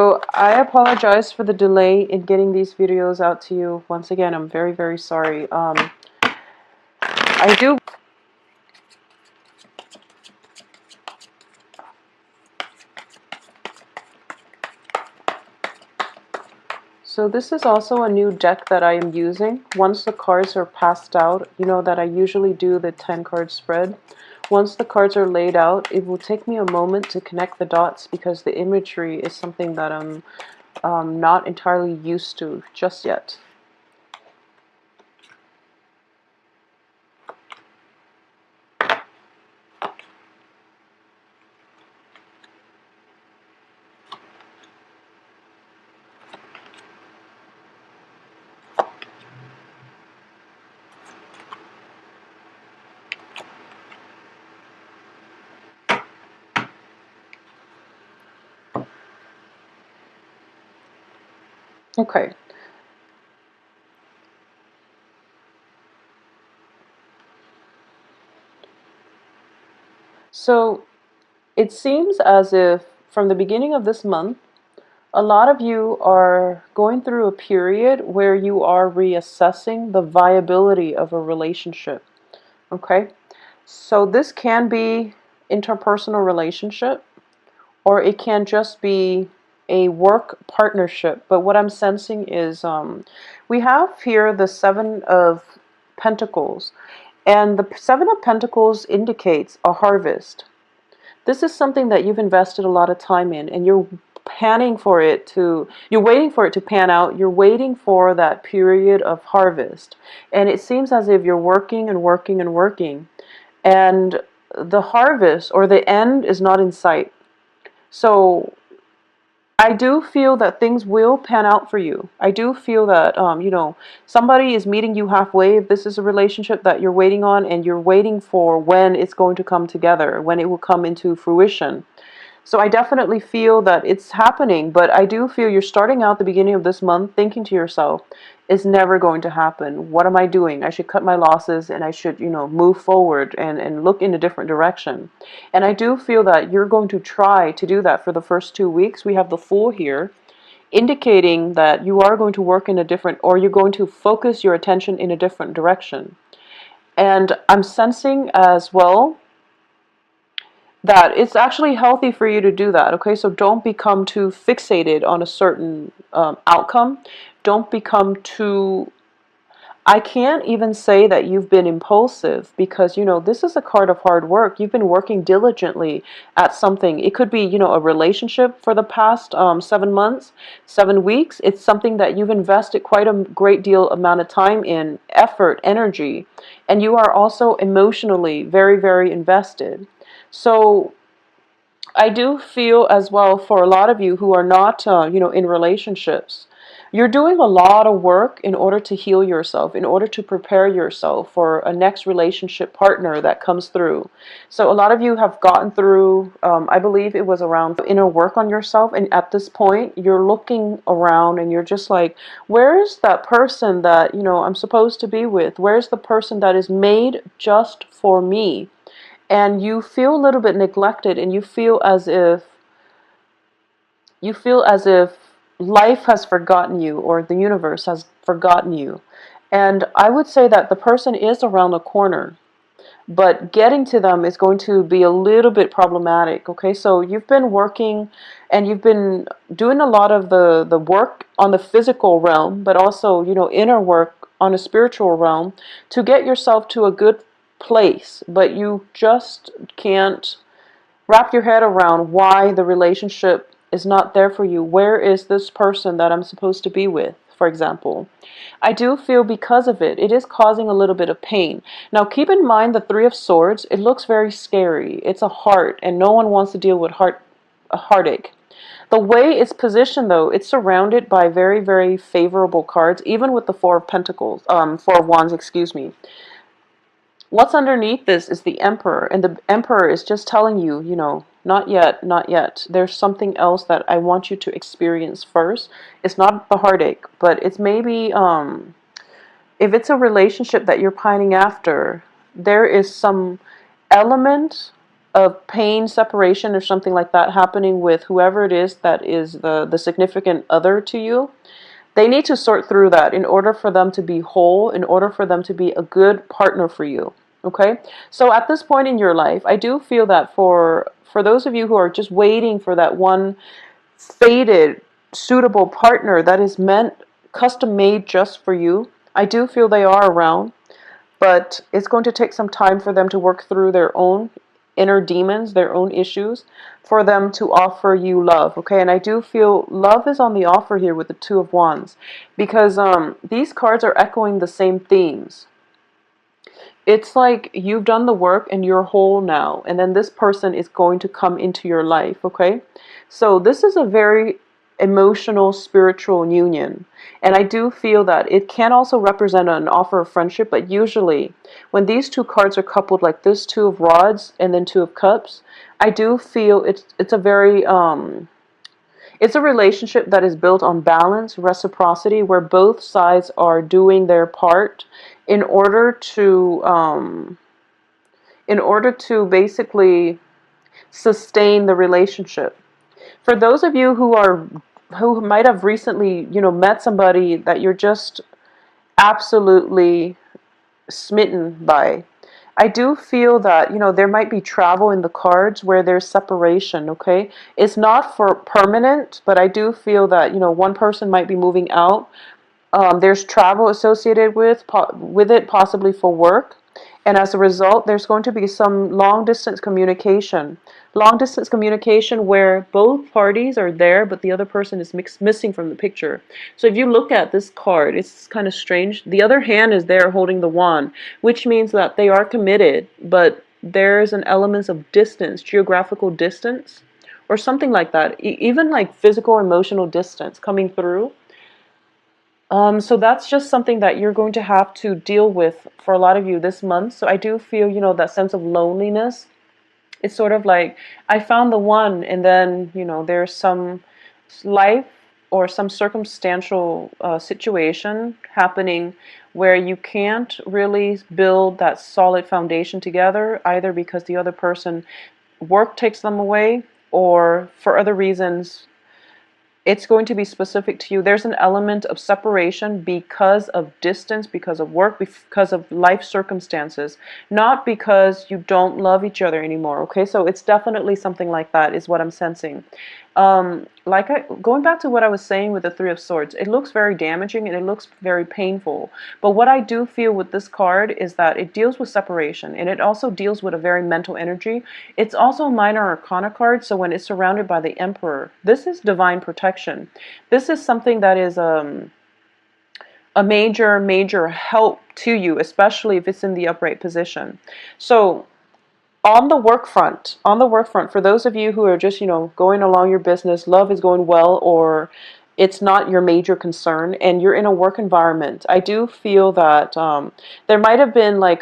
So I apologize for the delay in getting these videos out to you. Once again, I'm very, very sorry. I do. So this is also a new deck that I am using. Once the cards are passed out, you know that I usually do the 10 card spread. Once the cards are laid out, it will take me a moment to connect the dots because the imagery is something that I'm not entirely used to just yet. Okay. So it seems as if from the beginning of this month, a lot of you are going through a period where you are reassessing the viability of a relationship. Okay? So this can be interpersonal relationship, or it can just be a work partnership. But what I'm sensing is we have here the Seven of Pentacles, and the Seven of Pentacles indicates a harvest. This is something that you've invested a lot of time in, and you're you're waiting for it to pan out. You're waiting for that period of harvest. And it seems as if you're working and working and working, and the harvest or the end is not in sight. So I do feel that things will pan out for you. I do feel that, somebody is meeting you halfway. If this is a relationship that you're waiting on and you're waiting for when it's going to come together, when it will come into fruition. So I definitely feel that it's happening, but I do feel you're starting out the beginning of this month thinking to yourself, it's never going to happen. What am I doing? I should cut my losses and I should, move forward and look in a different direction. And I do feel that you're going to try to do that for the first 2 weeks. We have the Fool here, indicating that you are going to work in a different, or you're going to focus your attention in a different direction. And I'm sensing as well that it's actually healthy for you to do that. Okay, so don't become too fixated on a certain outcome. Don't become too, I can't even say that you've been impulsive, because this is a card of hard work. You've been working diligently at something. It could be a relationship for the past 7 months, 7 weeks. It's something that you've invested quite a great deal amount of time in, effort, energy, and you are also emotionally very, very invested. So I do feel as well, for a lot of you who are not, in relationships, you're doing a lot of work in order to heal yourself, in order to prepare yourself for a next relationship partner that comes through. So a lot of you have gotten through, I believe it was around inner work on yourself. And at this point, you're looking around and you're just like, where's that person that, I'm supposed to be with? Where's the person that is made just for me? And you feel a little bit neglected, and you feel as if life has forgotten you, or the universe has forgotten you. And I would say that the person is around the corner, but getting to them is going to be a little bit problematic. Okay, so you've been working and you've been doing a lot of the work on the physical realm, but also inner work on a spiritual realm to get yourself to a good place, but you just can't wrap your head around why the relationship is not there for you. Where is this person that I'm supposed to be with, for example? I do feel because of it, it is causing a little bit of pain. Now keep in mind the Three of Swords, it looks very scary. It's a heart, and no one wants to deal with a heartache. The way it's positioned, though, it's surrounded by very, very favorable cards, even with the Four of Pentacles, Four of Wands, excuse me. What's underneath this is the Emperor, and the Emperor is just telling you, not yet, not yet. There's something else that I want you to experience first. It's not the heartache, but it's maybe, if it's a relationship that you're pining after, there is some element of pain, separation, or something like that happening with whoever it is that is the significant other to you. They need to sort through that in order for them to be whole, in order for them to be a good partner for you. Okay? So at this point in your life, I do feel that for those of you who are just waiting for that one fated, suitable partner that is meant, custom made just for you, I do feel they are around, but it's going to take some time for them to work through their own inner demons, their own issues, for them to offer you love. Okay, and I do feel love is on the offer here with the Two of Wands, because these cards are echoing the same themes. It's like you've done the work and you're whole now, and then this person is going to come into your life. Okay, so this is a very emotional, spiritual union, and I do feel that it can also represent an offer of friendship, but usually when these two cards are coupled like this, Two of Rods and then Two of Cups, I do feel it's a very it's a relationship that is built on balance, reciprocity, where both sides are doing their part in order to basically sustain the relationship. For those of you who might have recently, met somebody that you're just absolutely smitten by, I do feel that, there might be travel in the cards where there's separation, okay? It's not for permanent, but I do feel that, one person might be moving out. There's travel associated with it, possibly for work. And as a result, there's going to be some long distance communication. Long distance communication where both parties are there, but the other person is missing from the picture. So if you look at this card, it's kind of strange. The other hand is there holding the wand, which means that they are committed, but there's an element of distance, geographical distance, or something like that. Even like physical, emotional distance coming through. So that's just something that you're going to have to deal with for a lot of you this month. So I do feel, that sense of loneliness. It's sort of like I found the one, and then, there's some life or some circumstantial situation happening where you can't really build that solid foundation together, either because the other person work takes them away or for other reasons. It's going to be specific to you. There's an element of separation because of distance, because of work, because of life circumstances, not because you don't love each other anymore. Okay, so it's definitely something like that is what I'm sensing. Going back to what I was saying with the Three of Swords, it looks very damaging and it looks very painful. But what I do feel with this card is that it deals with separation, and it also deals with a very mental energy. It's also a minor arcana card, so when it's surrounded by the Emperor, this is divine protection. This is something that is a major help to you, especially if it's in the upright position. So on the work front, for those of you who are just, going along your business, love is going well, or it's not your major concern, and you're in a work environment, I do feel that there might have been like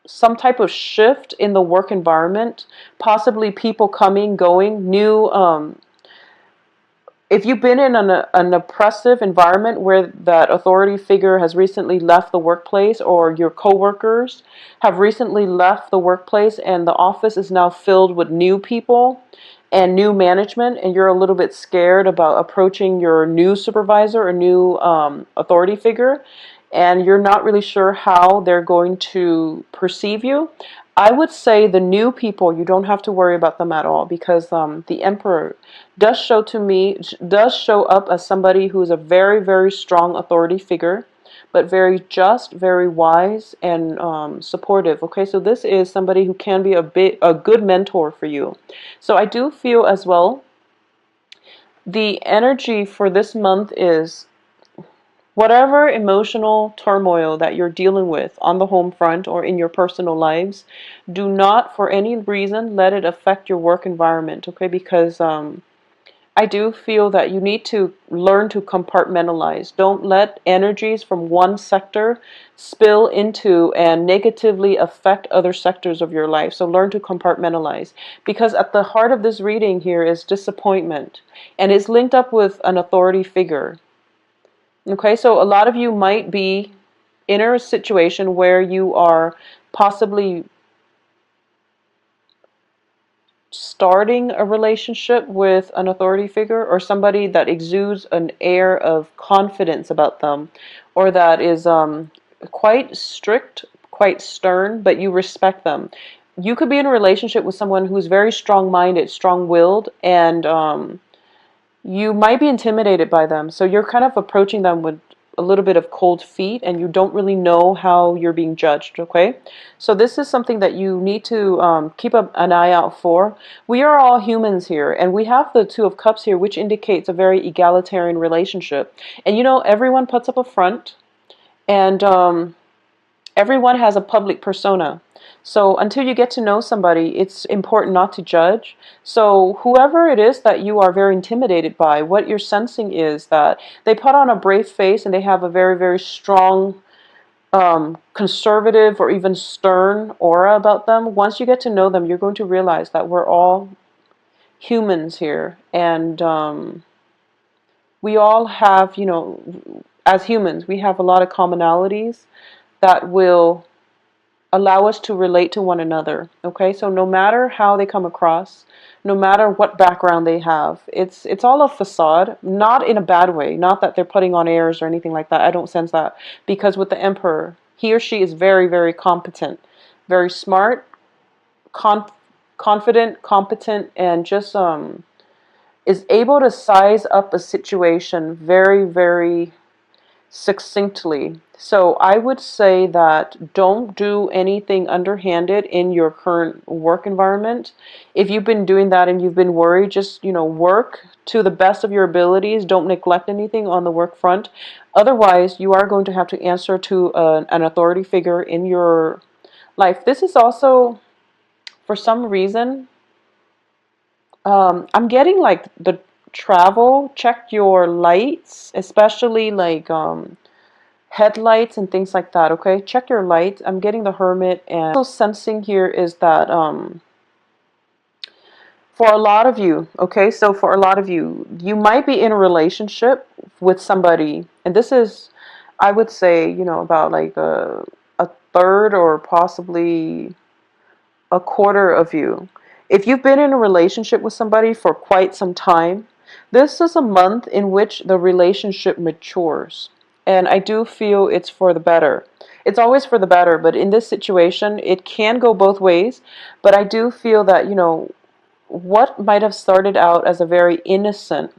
some type of shift in the work environment, possibly people coming, going, new if you've been in an oppressive environment where that authority figure has recently left the workplace, or your coworkers have recently left the workplace and the office is now filled with new people and new management, and you're a little bit scared about approaching your new supervisor or new authority figure, and you're not really sure how they're going to perceive you, I would say the new people, you don't have to worry about them at all, because the Emperor does show up as somebody who is a very, very strong authority figure, but very just, very wise, and supportive. Okay, so this is somebody who can be a good mentor for you. So I do feel as well, the energy for this month is whatever emotional turmoil that you're dealing with on the home front or in your personal lives, do not for any reason let it affect your work environment, okay? Because I do feel that you need to learn to compartmentalize. Don't let energies from one sector spill into and negatively affect other sectors of your life. So learn to compartmentalize. Because at the heart of this reading here is disappointment. And it's linked up with an authority figure. Okay, so a lot of you might be in a situation where you are possibly starting a relationship with an authority figure or somebody that exudes an air of confidence about them, or that is quite strict, quite stern, but you respect them. You could be in a relationship with someone who's very strong-minded, strong-willed, and you might be intimidated by them. So you're kind of approaching them with a little bit of cold feet, and you don't really know how you're being judged, okay? So this is something that you need to keep an eye out for. We are all humans here, and we have the Two of Cups here, which indicates a very egalitarian relationship. And you know, everyone puts up a front, and everyone has a public persona. So until you get to know somebody, it's important not to judge. So whoever it is that you are very intimidated by, what you're sensing is that they put on a brave face and they have a very, very strong, conservative or even stern aura about them. Once you get to know them, you're going to realize that we're all humans here. And we all have, you know, as humans, we have a lot of commonalities that will allow us to relate to one another. Okay, so no matter how they come across, no matter what background they have, it's all a facade, not in a bad way, not that they're putting on airs or anything like that. I don't sense that, because with the Emperor, he or she is very, very competent, very smart, confident, competent, and just is able to size up a situation very, very succinctly. So I would say that don't do anything underhanded in your current work environment. If you've been doing that and you've been worried, just, you know, work to the best of your abilities. Don't neglect anything on the work front. Otherwise, you are going to have to answer to an authority figure in your life. This is also, for some reason, I'm getting like the travel. Check your lights, especially like headlights and things like that. Okay, check your lights. I'm getting the Hermit, and also sensing here is that for a lot of you, okay, so for a lot of you, you might be in a relationship with somebody, and this is, I would say, you know, about like a third or possibly a quarter of you. If you've been in a relationship with somebody for quite some time, this is a month in which the relationship matures. And I do feel it's for the better. It's always for the better, but in this situation, it can go both ways. But I do feel that, you know, what might have started out as a very innocent,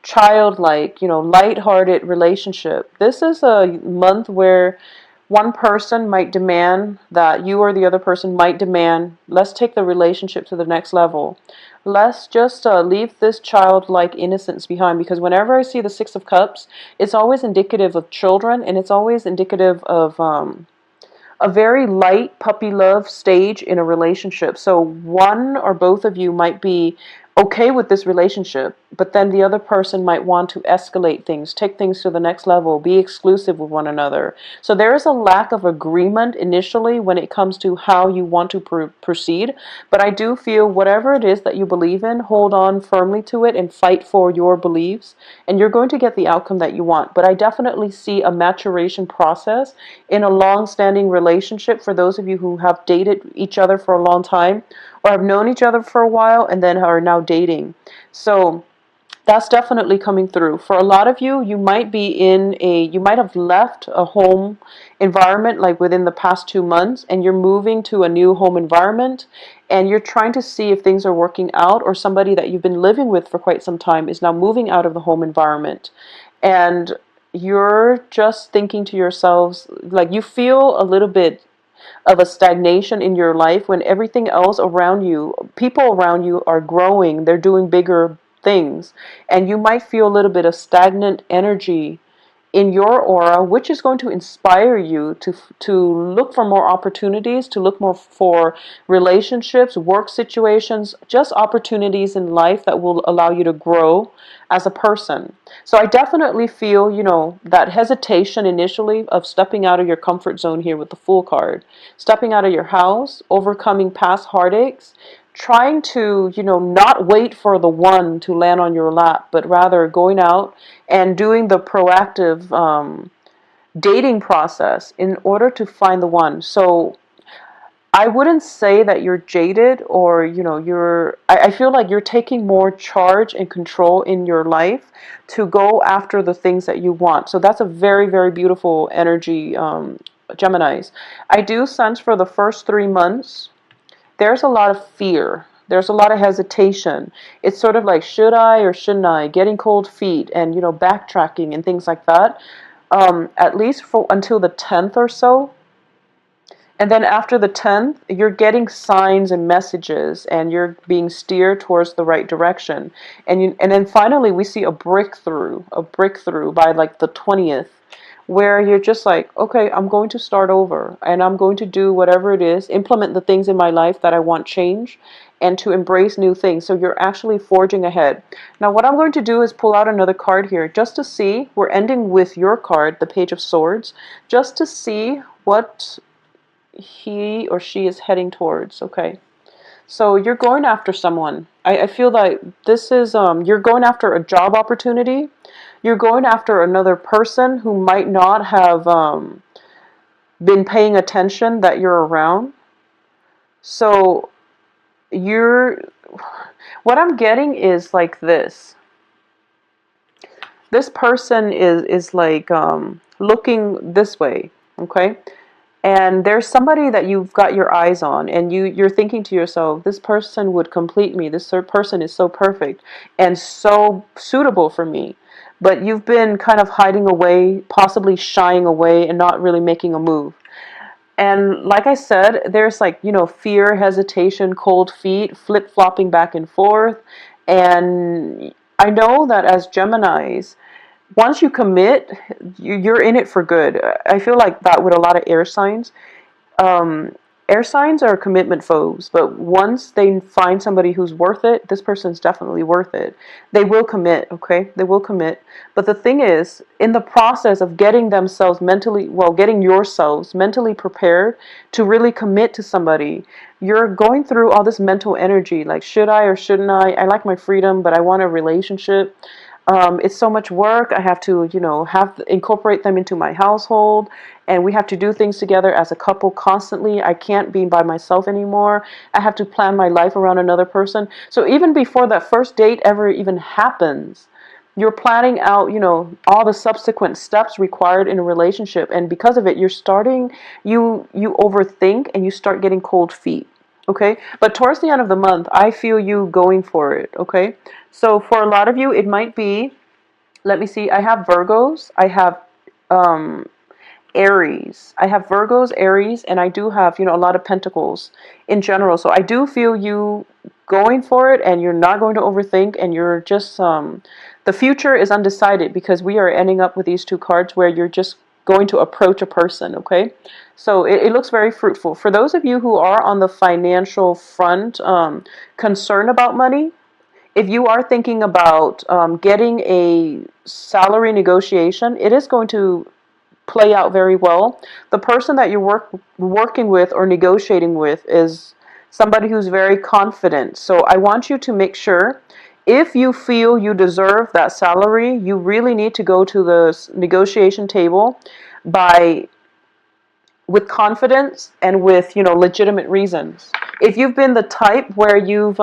childlike, you know, lighthearted relationship. This is a month where one person might demand that you, or the other person might demand, let's take the relationship to the next level. Let's just leave this childlike innocence behind, because whenever I see the Six of Cups, it's always indicative of children, and it's always indicative of a very light puppy love stage in a relationship. So one or both of you might be okay with this relationship, but then the other person might want to escalate things, take things to the next level, be exclusive with one another. So there is a lack of agreement initially when it comes to how you want to proceed. But I do feel whatever it is that you believe in, hold on firmly to it and fight for your beliefs, and you're going to get the outcome that you want. But I definitely see a maturation process in a long-standing relationship for those of you who have dated each other for a long time, or have known each other for a while and then are now dating. So that's definitely coming through. For a lot of you, you might have left a home environment like within the past 2 months, and you're moving to a new home environment, and you're trying to see if things are working out, or somebody that you've been living with for quite some time is now moving out of the home environment. And you're just thinking to yourselves, like, you feel a little bit of a stagnation in your life when everything else around you, people around you are growing, they're doing bigger things, and you might feel a little bit of stagnant energy in your aura, which is going to inspire you to look for more opportunities, to look more for relationships, work situations, just opportunities in life that will allow you to grow as a person. So I definitely feel, you know, that hesitation initially of stepping out of your comfort zone here with the Fool card, stepping out of your house, overcoming past heartaches, trying to, you know, not wait for the one to land on your lap, but rather going out and doing the proactive dating process in order to find the one. So I wouldn't say that you're jaded or, I feel like you're taking more charge and control in your life to go after the things that you want. So that's a very, very beautiful energy, Geminis. I do sense for the first 3 months, there's a lot of fear. There's a lot of hesitation. It's sort of like, should I or shouldn't I? Getting cold feet and, backtracking and things like that. At least for until the 10th or so. And then after the 10th, you're getting signs and messages and you're being steered towards the right direction. And then finally we see a breakthrough by like the 20th, where you're just like, okay, I'm going to start over and I'm going to do whatever it is, implement the things in my life that I want change and to embrace new things. So you're actually forging ahead. Now what I'm going to do is pull out another card here just to see, we're ending with your card, the Page of Swords, just to see what he or she is heading towards. Okay, so you're going after someone. I feel like this is you're going after a job opportunity. You're going after another person who might not have been paying attention that you're around. So you're what I'm getting is like this person is like looking this way. Okay, and there's somebody that you've got your eyes on, and you're thinking to yourself, this person would complete me. This person is so perfect and so suitable for me. But you've been kind of hiding away, possibly shying away and not really making a move. And like I said, there's like, fear, hesitation, cold feet, flip-flopping back and forth. And I know that as Geminis, once you commit, you're in it for good. I feel like that with a lot of air signs. Um, Air signs are commitment foes, but once they find somebody who's worth it, this person's definitely worth it. They will commit, okay? They will commit. But the thing is, in the process of getting themselves mentally, well, getting yourselves mentally prepared to really commit to somebody, you're going through all this mental energy, like, should I or shouldn't I? I like my freedom, but I want a relationship. It's so much work. I have to, incorporate them into my household, and we have to do things together as a couple constantly. I can't be by myself anymore. I have to plan my life around another person. So even before that first date ever even happens, you're planning out, all the subsequent steps required in a relationship, and because of it, you overthink and you start getting cold feet. Okay, but towards the end of the month, I feel you going for it. Okay, so for a lot of you, it might be, let me see, I have Virgos, I have Aries. I have Virgos, Aries, and I do have, a lot of Pentacles in general. So I do feel you going for it, and you're not going to overthink, and you're just, the future is undecided because we are ending up with these two cards where you're just going to approach a person, okay? So it looks very fruitful. For those of you who are on the financial front, concerned about money, if you are thinking about getting a salary negotiation, it is going to play out very well. The person that you're working with or negotiating with is somebody who's very confident. So I want you to make sure, if you feel you deserve that salary, you really need to go to the negotiation table by with confidence and with, legitimate reasons. If you've been the type where you've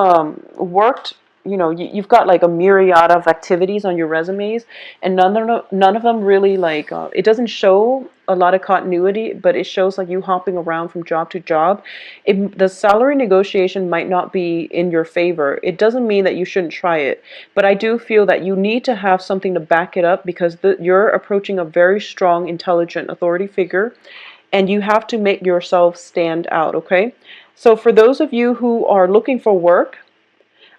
worked, you've got like a myriad of activities on your resumes, and none of them really like, it doesn't show a lot of continuity, but it shows like you hopping around from job to job. The salary negotiation might not be in your favor. It doesn't mean that you shouldn't try it, but I do feel that you need to have something to back it up, because you're approaching a very strong, intelligent authority figure, and you have to make yourself stand out, okay? So for those of you who are looking for work,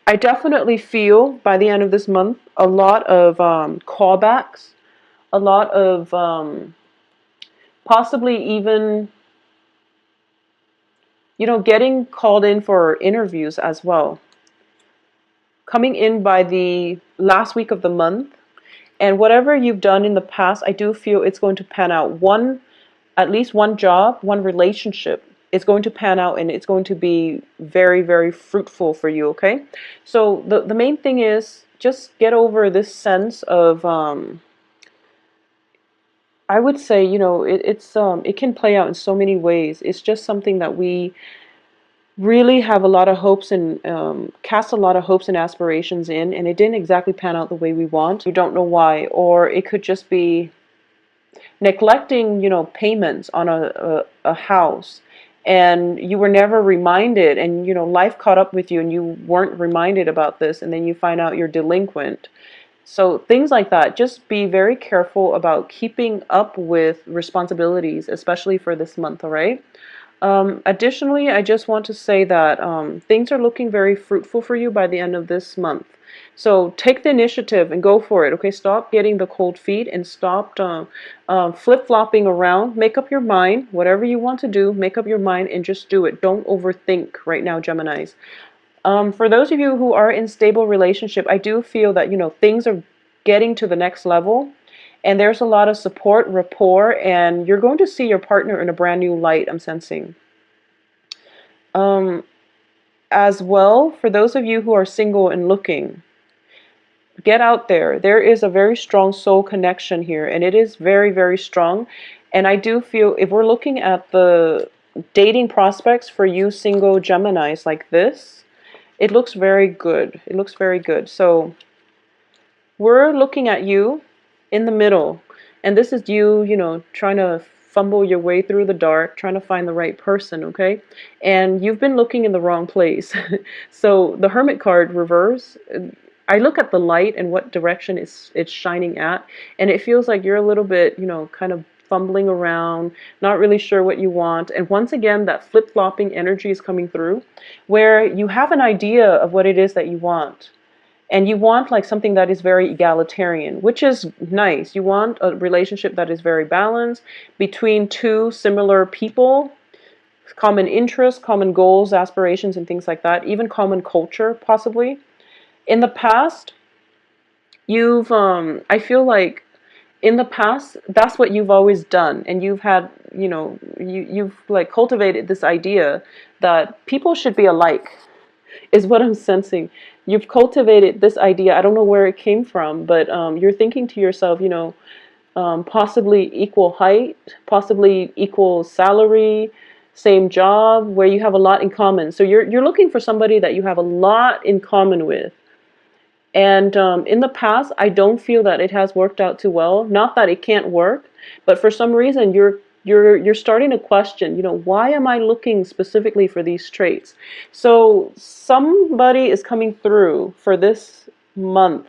I definitely feel by the end of this month a lot of callbacks, a lot of possibly even, getting called in for interviews as well. Coming in by the last week of the month, and whatever you've done in the past, I do feel it's going to pan out. At least one job, one relationship is going to pan out, and it's going to be very, very fruitful for you, okay? So the main thing is just get over this sense of I would say, it can play out in so many ways. It's just something that we really have a lot of hopes and cast a lot of hopes and aspirations in, and it didn't exactly pan out the way we want. You don't know why, or it could just be neglecting, payments on a house, and you were never reminded, and life caught up with you, and you weren't reminded about this, and then you find out you're delinquent. So things like that. Just be very careful about keeping up with responsibilities, especially for this month. All right. Additionally, I just want to say that things are looking very fruitful for you by the end of this month. So take the initiative and go for it. Okay, stop getting the cold feet and stop flip-flopping around. Make up your mind. Whatever you want to do, make up your mind and just do it. Don't overthink right now, Geminis. For those of you who are in stable relationship, I do feel that things are getting to the next level. And there's a lot of support, rapport, and you're going to see your partner in a brand new light, I'm sensing. Um, as well, for those of you who are single and looking, get out there. There is a very strong soul connection here, and it is very, very strong. And I do feel if we're looking at the dating prospects for you single Geminis like this, it looks very good. It looks very good. So we're looking at you in the middle, and this is you, trying to fumble your way through the dark, trying to find the right person, okay? And you've been looking in the wrong place. So the Hermit card reverse, I look at the light and what direction it's shining at, and it feels like you're a little bit, kind of fumbling around, not really sure what you want. And once again, that flip-flopping energy is coming through, where you have an idea of what it is that you want. And you want like something that is very egalitarian, which is nice. You want a relationship that is very balanced between two similar people, common interests, common goals, aspirations, and things like that, even common culture, possibly. In the past, I feel like in the past, that's what you've always done. And you've had, you've like cultivated this idea that people should be alike, is what I'm sensing. You've cultivated this idea. I don't know where it came from, but you're thinking to yourself, possibly equal height, possibly equal salary, same job, where you have a lot in common. So you're looking for somebody that you have a lot in common with. And in the past, I don't feel that it has worked out too well. Not that it can't work, but for some reason you're starting to question, why am I looking specifically for these traits? So somebody is coming through for this month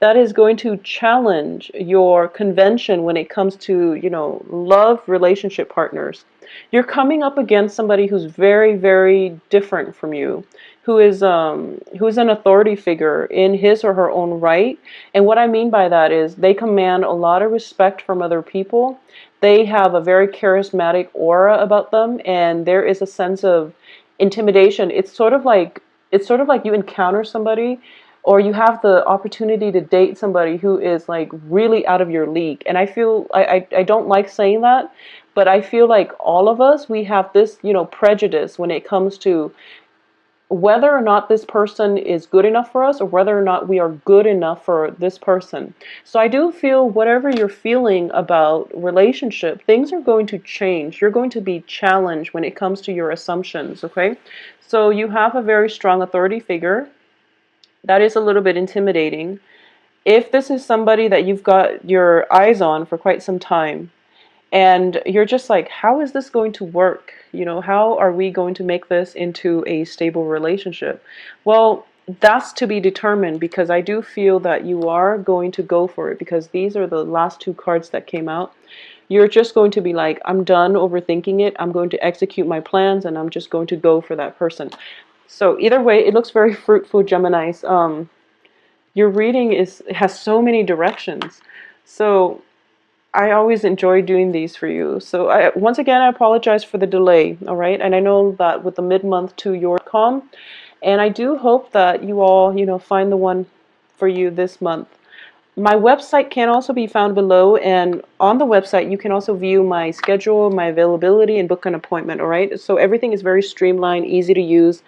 that is going to challenge your convention when it comes to, love relationship partners. You're coming up against somebody who's very, very different from you, who's an authority figure in his or her own right. And what I mean by that is they command a lot of respect from other people. They have a very charismatic aura about them, and there is a sense of intimidation. It's sort of like you encounter somebody, or you have the opportunity to date somebody who is like really out of your league. And I feel I don't like saying that, but I feel like all of us, we have this, prejudice when it comes to whether or not this person is good enough for us, or whether or not we are good enough for this person. So I do feel whatever you're feeling about relationship, things are going to change. You're going to be challenged when it comes to your assumptions, okay? So you have a very strong authority figure. That is a little bit intimidating. If this is somebody that you've got your eyes on for quite some time, and you're just like, how is this going to work? How are we going to make this into a stable relationship? Well, that's to be determined, because I do feel that you are going to go for it, because these are the last two cards that came out. You're just going to be like, I'm done overthinking it. I'm going to execute my plans, and I'm just going to go for that person. So either way, it looks very fruitful, Geminis. Your reading has so many directions. So I always enjoy doing these for you. So once again, I apologize for the delay, all right? And I know that with the mid-month to your calm, and I do hope that you all, find the one for you this month. My website can also be found below, and on the website, you can also view my schedule, my availability, and book an appointment, all right? So everything is very streamlined, easy to use.